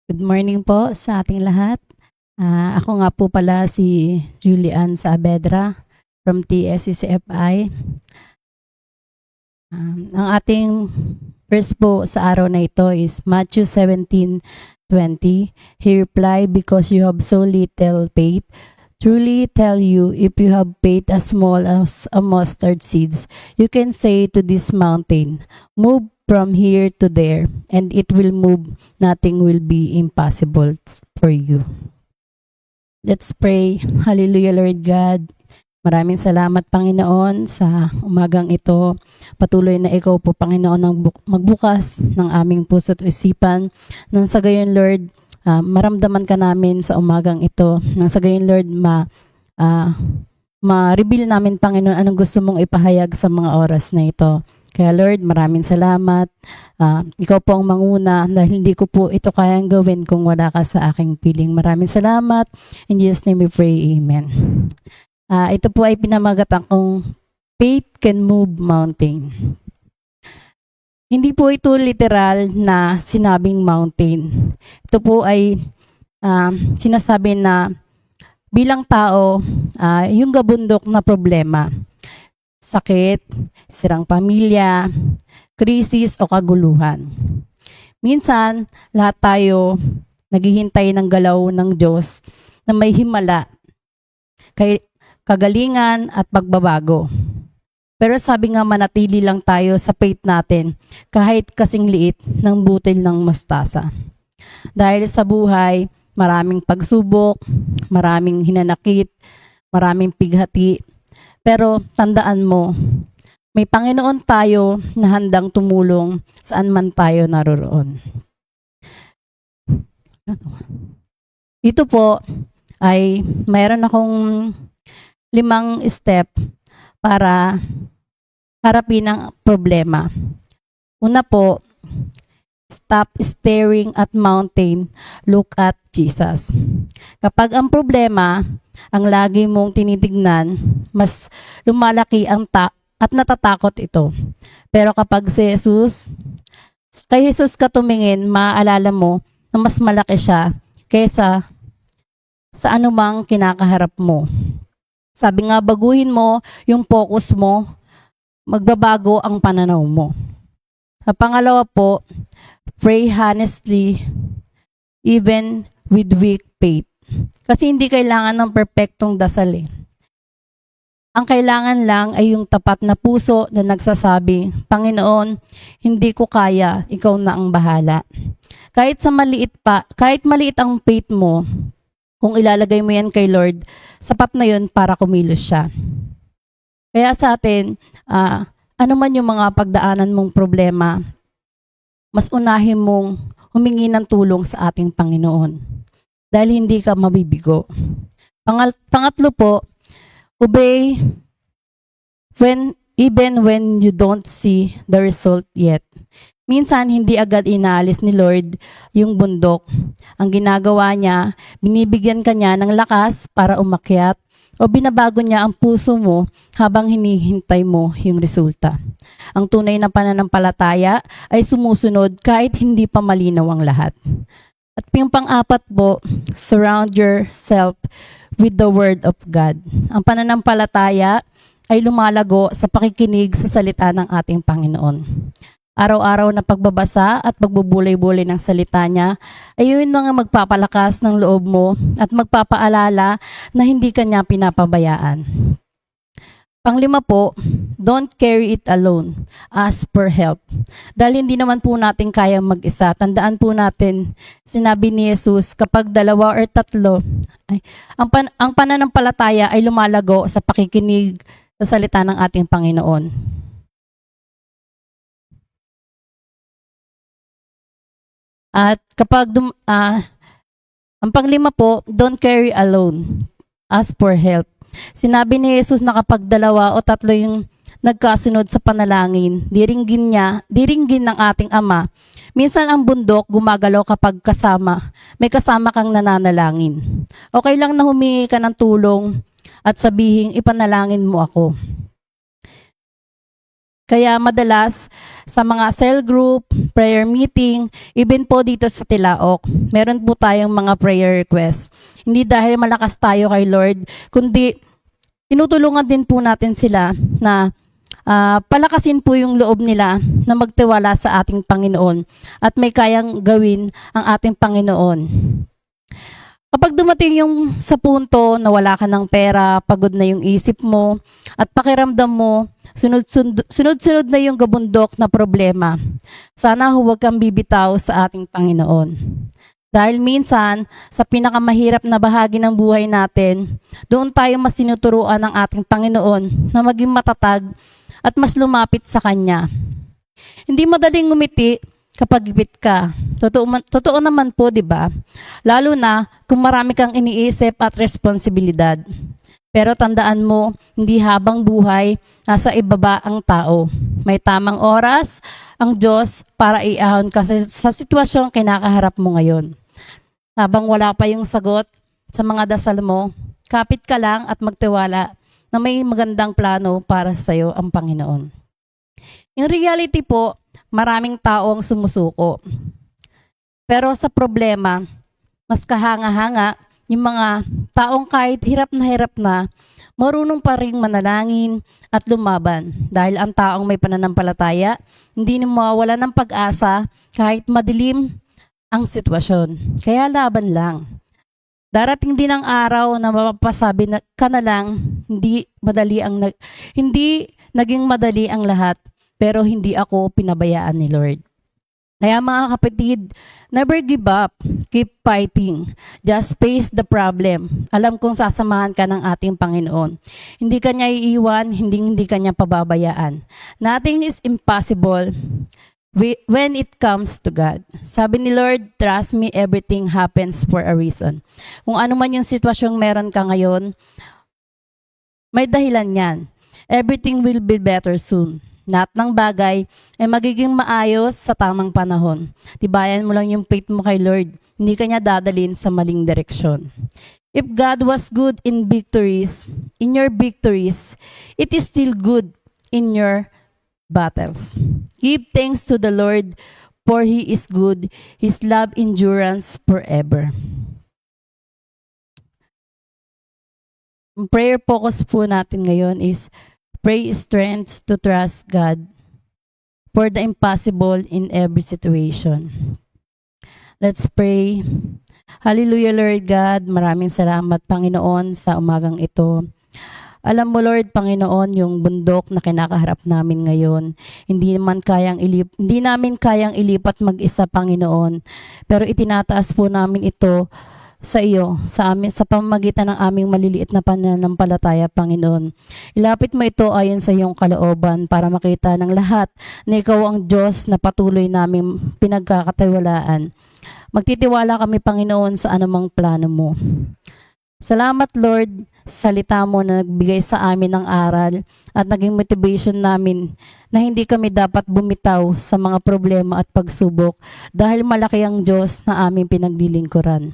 Good morning po sa ating lahat. Ako nga po pala si Julian Saavedra from TSCCFI. Ang ating verse po sa araw na ito is Matthew 17:20. He replied, "Because you have so little faith, truly tell you, if you have faith as small as a mustard seeds, you can say to this mountain, move from here to there, and it will move. Nothing will be impossible for you." Let's pray. Hallelujah, Lord God. Maraming salamat, Panginoon, sa umagang ito. Patuloy na ikaw po, Panginoon, ang magbukas ng aming puso't isipan. Nang sa gayon, Lord, maramdaman ka namin sa umagang ito. Nang sa gayon, Lord, ma-reveal namin, Panginoon, anong gusto mong ipahayag sa mga oras na ito. Kaya Lord, maraming salamat. Ikaw po ang manguna dahil hindi ko po ito kayang gawin kung wala ka sa aking piling. Maraming salamat. In Jesus' name we pray, Amen. Ito po ay pinamagatan kong faith can move mountain. Hindi po ito literal na sinabing mountain. Ito po ay sinasabi na bilang tao, yung gabundok na problema, sakit, sirang pamilya, krisis o kaguluhan. Minsan, lahat tayo naghihintay ng galaw ng Diyos na may himala, kagalingan at pagbabago. Pero sabi nga, manatili lang tayo sa faith natin kahit kasing liit ng butil ng mustasa. Dahil sa buhay, maraming pagsubok, maraming hinanakit, maraming pighati. Pero tandaan mo, may Panginoon tayo na handang tumulong saan man tayo naroroon. Dito po ay mayroon akong 5 step para harapin ang problema. Una po, stop staring at mountain, look at Jesus. Kapag ang problema ang lagi mong tinitignan, mas lumalaki at natatakot ito. Pero kapag kay Jesus ka tumingin, maaalala mo na mas malaki siya kaysa sa anumang kinakaharap mo. Sabi nga, baguhin mo yung focus mo, magbabago ang pananaw mo. Sa pangalawa po, pray honestly, even with weak faith. Kasi hindi kailangan ng perpektong dasal eh. Ang kailangan lang ay yung tapat na puso na nagsasabi, Panginoon, hindi ko kaya, ikaw na ang bahala. Kahit maliit ang faith mo, kung ilalagay mo yan kay Lord, sapat na yun para kumilos siya. Kaya sa atin, ano man yung mga pagdaanan mong problema, mas unahin mong humingi ng tulong sa ating Panginoon. Dahil hindi ka mabibigo. Pangatlo po, obey even when you don't see the result yet. Minsan, hindi agad inaalis ni Lord yung bundok. Ang ginagawa niya, binibigyan ka niya ng lakas para umakyat o binabago niya ang puso mo habang hinihintay mo yung resulta. Ang tunay na pananampalataya ay sumusunod kahit hindi pa malinaw ang lahat. At yung pang-apat po, surround yourself with the Word of God. Ang pananampalataya ay lumalago sa pakikinig sa salita ng ating Panginoon. Araw-araw na pagbabasa at pagbubulay-bulay ng salita niya ay yun na nga magpapalakas ng loob mo at magpapaalala na hindi ka niya pinapabayaan. Panglima po, don't carry it alone. Ask for help. Dahil hindi naman po natin kaya mag-isa. Tandaan po natin, sinabi ni Jesus, kapag 2 or 3, ang pananampalataya ay lumalago sa pakikinig sa salita ng ating Panginoon. At kapag ang panglima po, don't carry alone. Ask for help. Sinabi ni Jesus na kapag 2 o 3 yung nagkasunod sa panalangin, diringgin ng ating Ama. Minsan ang bundok gumagalaw kapag may kasama kang nananalangin. Okay lang na humingi ka ng tulong at sabihing ipanalangin mo ako. Kaya madalas sa mga cell group, prayer meeting, even po dito sa Tilaok, meron po tayong mga prayer requests. Hindi dahil malakas tayo kay Lord, kundi tinutulungan din po natin sila na palakasin po yung loob nila na magtiwala sa ating Panginoon at may kayang gawin ang ating Panginoon. Kapag dumating yung sa punto na wala ka ng pera, pagod na yung isip mo, at pakiramdam mo, sunod-sunod na yung gabundok na problema, sana huwag kang bibitaw sa ating Panginoon. Dahil minsan, sa pinakamahirap na bahagi ng buhay natin, doon tayo mas sinuturuan ng ating Panginoon na maging matatag at mas lumapit sa Kanya. Hindi madaling ngumiti kapag gipit ka. Totoo naman po, di ba? Lalo na kung marami kang iniisip at responsibilidad. Pero tandaan mo, hindi habang buhay, nasa ibaba ang tao. May tamang oras ang Diyos para iahon ka sa sitwasyong kinakaharap mo ngayon. Habang wala pa yung sagot sa mga dasal mo, kapit ka lang at magtiwala na may magandang plano para sa iyo ang Panginoon. In reality po, maraming tao ang sumusuko. Pero sa problema, mas kahanga-hanga yung mga taong kahit hirap na, marunong pa rin manalangin at lumaban. Dahil ang taong may pananampalataya, hindi na mawawala ng pag-asa kahit madilim ang sitwasyon. Kaya laban lang. Darating din ang araw na mapapasabi ka na lang, hindi naging madali ang lahat, pero hindi ako pinabayaan ni Lord. Kaya mga kapatid, never give up. Keep fighting. Just face the problem. Alam kong sasamahan ka ng ating Panginoon. Hindi ka niya iiwan, hindi ka niya pababayaan. Nothing is impossible when it comes to God. Sabi ni Lord, trust me, everything happens for a reason. Kung ano man yung sitwasyong meron ka ngayon, may dahilan yan. Everything will be better soon. Lahat ng bagay ay magiging maayos sa tamang panahon. Tibayan mo lang yung faith mo kay Lord. Hindi ka niya dadalhin sa maling direksyon. If God was good in your victories, it is still good in your battles. Give thanks to the Lord, for He is good. His love endurance forever. Ang prayer focus po natin ngayon is pray strength to trust God for the impossible in every situation. Let's pray. Hallelujah, Lord God. Maraming salamat, Panginoon, sa umagang ito. Alam mo, Lord, Panginoon, yung bundok na kinakaharap namin ngayon, hindi namin kayang ilipat mag-isa, Panginoon. Pero itinataas po namin ito sa iyo, sa pamamagitan ng aming maliliit na pananampalataya, Panginoon. Ilapit mo ito ayon sa iyong kalooban para makita ng lahat na ikaw ang Diyos na patuloy naming pinagkakatiwalaan. Magtitiwala kami, Panginoon, sa anumang plano mo. Salamat, Lord, sa salita mo na nagbigay sa amin ng aral at naging motivation namin na hindi kami dapat bumitaw sa mga problema at pagsubok dahil malaki ang Diyos na aming pinaglilingkuran.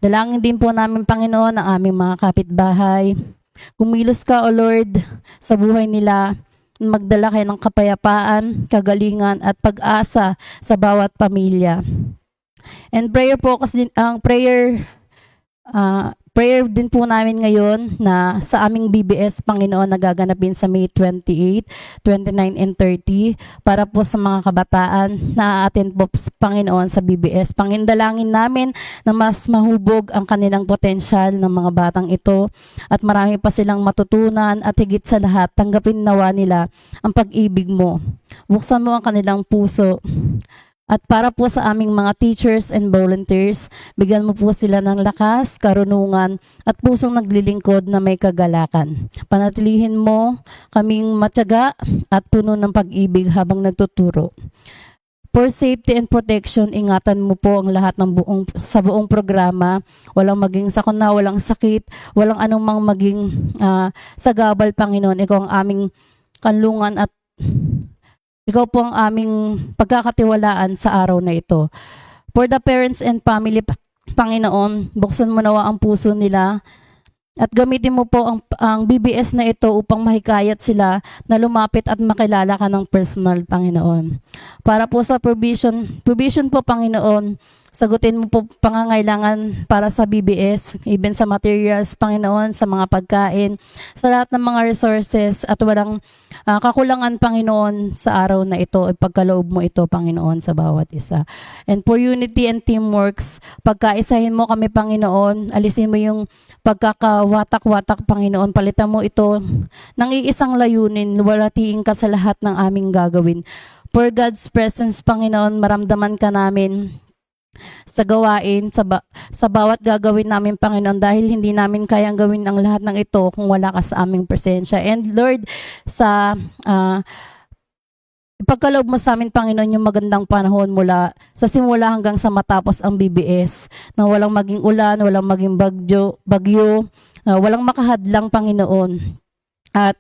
Dalangin din po namin, Panginoon, ang aming mga kapitbahay. Kumilos ka, O Lord, sa buhay nila, magdala kayo ng kapayapaan, kagalingan at pag-asa sa bawat pamilya. And prayer din po namin ngayon na sa aming BBS, Panginoon, nagaganapin sa May 28, 29, and 30 para po sa mga kabataan na a-attend po, Panginoon, sa BBS. Pangindalangin namin na mas mahubog ang kanilang potensyal ng mga batang ito at marami pa silang matutunan at higit sa lahat, tanggapin nawa nila ang pag-ibig mo. Buksan mo ang kanilang puso. At para po sa aming mga teachers and volunteers, bigyan mo po sila ng lakas, karunungan, at pusong naglilingkod na may kagalakan. Panatilihin mo kaming matyaga at puno ng pag-ibig habang nagtuturo. For safety and protection, ingatan mo po ang lahat sa buong programa. Walang maging sakuna, walang sakit, walang anumang maging sagabal, Panginoon. Ikaw ang aming kanlungan at ikaw po ang aming pagkakatiwalaan sa araw na ito. For the parents and family, Panginoon, buksan mo nawa ang puso nila At gamitin mo po ang BBS na ito upang mahikayat sila na lumapit at makilala ka ng personal, Panginoon. Para po sa provision po, Panginoon, sagutin mo po pangangailangan para sa BBS, even sa materials, Panginoon, sa mga pagkain, sa lahat ng mga resources, at walang kakulangan, Panginoon, sa araw na ito, ipagkaloob mo ito, Panginoon, sa bawat isa. And for unity and teamworks, pagkaisahin mo kami, Panginoon, alisin mo yung pagkakawatak-watak, Panginoon, palitan mo ito ng iisang layunin, walatiin ka sa lahat ng aming gagawin. For God's presence, Panginoon, maramdaman ka namin sa gawain, sa bawat gagawin namin, Panginoon, dahil hindi namin kayang gawin ang lahat ng ito kung wala ka sa aming presensya. And Lord, sa ipagkaloob mo sa amin, Panginoon, yung magandang panahon mula sa simula hanggang sa matapos ang BBS, na walang maging ulan, walang maging bagyo, walang makahadlang, Panginoon. At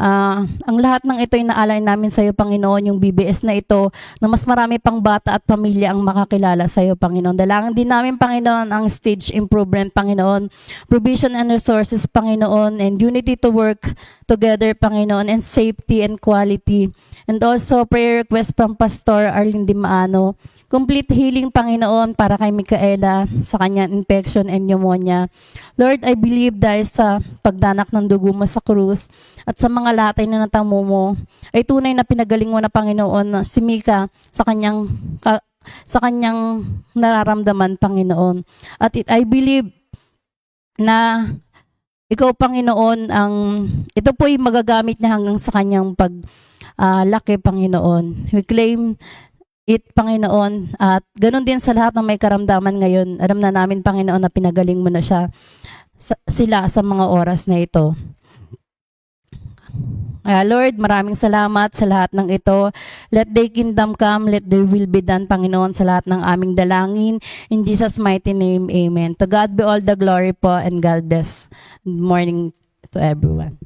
ang lahat ng ito ay naalay namin sa iyo, Panginoon, yung BBS na ito, na mas marami pang bata at pamilya ang makakilala sa iyo, Panginoon. Dalangin din namin, Panginoon, ang stage improvement, Panginoon, provision and resources, Panginoon, and unity to work together, Panginoon, and safety and quality. And also, prayer request from Pastor Arlene Dimaano, complete healing, Panginoon, para kay Micaela sa kanyang infection and pneumonia. Lord, I believe dahil sa pagdanak ng dugo mo sa krus at sa mga latay na natamo mo, ay tunay na pinagaling mo na, Panginoon, si Mika sa kanyang nararamdaman, Panginoon. At I believe na ikaw, Panginoon, ito po'y magagamit niya hanggang sa kanyang paglaki, Panginoon. We claim it, Panginoon, at ganun din sa lahat ng may karamdaman ngayon. Alam na namin, Panginoon, na pinagaling mo na sila sa mga oras na ito. Lord, maraming salamat sa lahat ng ito. Let thy kingdom come, let thy will be done, Panginoon, sa lahat ng aming dalangin. In Jesus' mighty name, amen. To God be all the glory po, and God bless. Good morning to everyone.